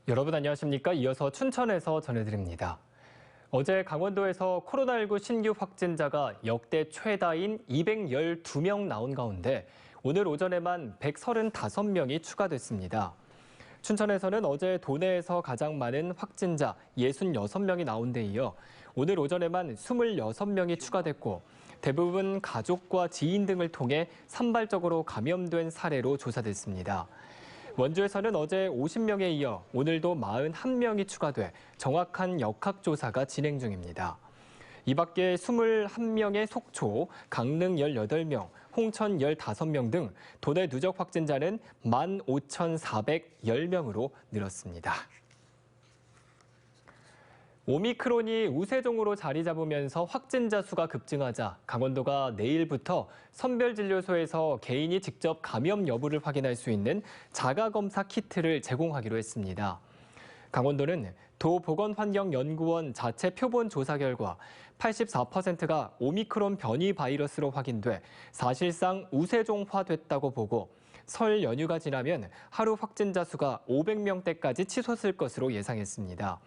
여러분 안녕하십니까? 이어서 춘천에서 전해드립니다. 어제 강원도에서 코로나19 신규 확진자가 역대 최다인 212명 나온 가운데 오늘 오전에만 135명이 추가됐습니다. 춘천에서는 어제 도내에서 가장 많은 확진자 66명이 나온 데 이어 오늘 오전에만 26명이 추가됐고 대부분 가족과 지인 등을 통해 산발적으로 감염된 사례로 조사됐습니다. 원주에서는 어제 50명에 이어 오늘도 41명이 추가돼 정확한 역학조사가 진행 중입니다. 이 밖에 21명의 속초, 강릉 18명, 홍천 15명 등 도내 누적 확진자는 15,410명으로 늘었습니다. 오미크론이 우세종으로 자리 잡으면서 확진자 수가 급증하자 강원도가 내일부터 선별진료소에서 개인이 직접 감염 여부를 확인할 수 있는 자가검사 키트를 제공하기로 했습니다. 강원도는 도보건환경연구원 자체 표본 조사 결과 84%가 오미크론 변이 바이러스로 확인돼 사실상 우세종화됐다고 보고 설 연휴가 지나면 하루 확진자 수가 500명대까지 치솟을 것으로 예상했습니다.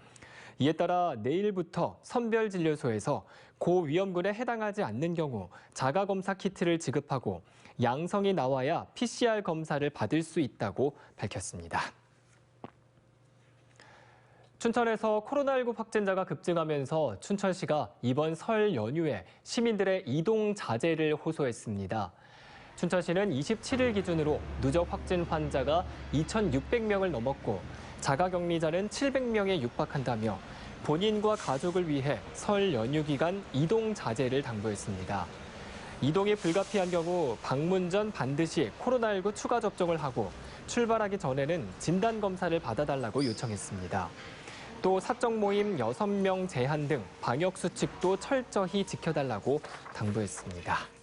이에 따라 내일부터 선별진료소에서 고위험군에 해당하지 않는 경우 자가검사 키트를 지급하고 양성이 나와야 PCR 검사를 받을 수 있다고 밝혔습니다. 춘천에서 코로나19 확진자가 급증하면서 춘천시가 이번 설 연휴에 시민들의 이동 자제를 호소했습니다. 춘천시는 27일 기준으로 누적 확진 환자가 2,600명을 넘었고 자가격리자는 700명에 육박한다며 본인과 가족을 위해 설 연휴 기간 이동 자제를 당부했습니다. 이동이 불가피한 경우 방문 전 반드시 코로나19 추가 접종을 하고 출발하기 전에는 진단검사를 받아달라고 요청했습니다. 또 사적 모임 6명 제한 등 방역 수칙도 철저히 지켜달라고 당부했습니다.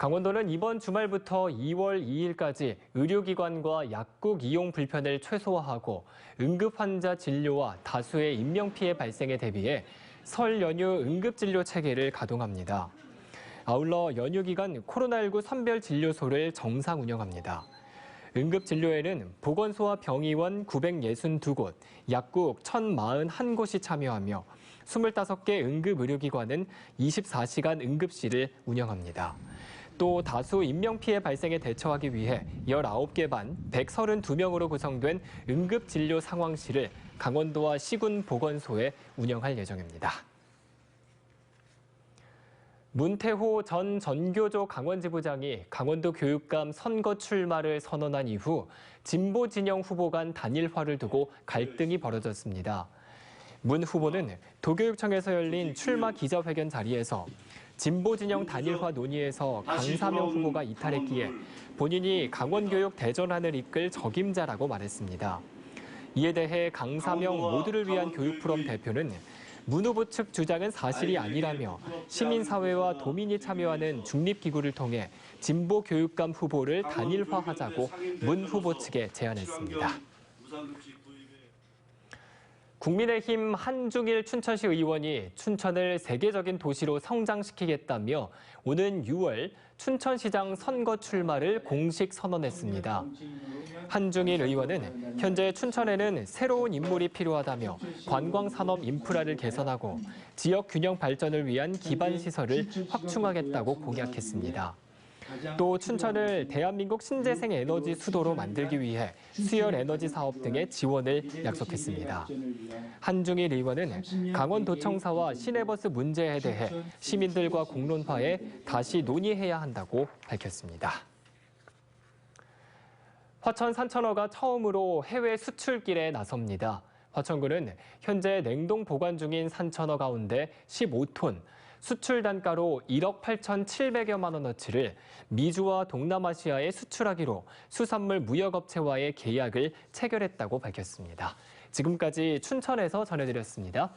강원도는 이번 주말부터 2월 2일까지 의료기관과 약국 이용 불편을 최소화하고 응급 환자 진료와 다수의 인명피해 발생에 대비해 설 연휴 응급진료 체계를 가동합니다. 아울러 연휴 기간 코로나19 선별진료소를 정상 운영합니다. 응급진료에는 보건소와 병의원 962곳, 약국 1,041곳이 참여하며 25개 응급의료기관은 24시간 응급실을 운영합니다. 또 다수 인명피해 발생에 대처하기 위해 19개 반 132명으로 구성된 응급진료 상황실을 강원도와 시군 보건소에 운영할 예정입니다. 문태호 전 전교조 강원지부장이 강원도 교육감 선거 출마를 선언한 이후 진보 진영 후보 간 단일화를 두고 갈등이 벌어졌습니다. 문 후보는 도교육청에서 열린 출마 기자회견 자리에서 진보 진영 단일화 논의에서 강사명 후보가 이탈했기에 본인이 강원교육 대전환을 이끌 적임자라고 말했습니다. 이에 대해 강사명 모두를 위한 교육포럼 대표는 문 후보 측 주장은 사실이 아니라며 시민사회와 도민이 참여하는 중립기구를 통해 진보 교육감 후보를 단일화하자고 문 후보 측에 제안했습니다. 국민의힘 한중일 춘천시 의원이 춘천을 세계적인 도시로 성장시키겠다며 오는 6월 춘천시장 선거 출마를 공식 선언했습니다. 한중일 의원은 현재 춘천에는 새로운 인물이 필요하다며 관광산업 인프라를 개선하고 지역 균형 발전을 위한 기반 시설을 확충하겠다고 공약했습니다. 또 춘천을 대한민국 신재생 에너지 수도로 만들기 위해 수열 에너지 사업 등의 지원을 약속했습니다. 한중일 의원은 강원도청사와 시내버스 문제에 대해 시민들과 공론화해 다시 논의해야 한다고 밝혔습니다. 화천 산천어가 처음으로 해외 수출길에 나섭니다. 화천군은 현재 냉동 보관 중인 산천어 가운데 15톤, 수출 단가로 1억 8,700여만 원어치를 미주와 동남아시아에 수출하기로 수산물 무역업체와의 계약을 체결했다고 밝혔습니다. 지금까지 춘천에서 전해드렸습니다.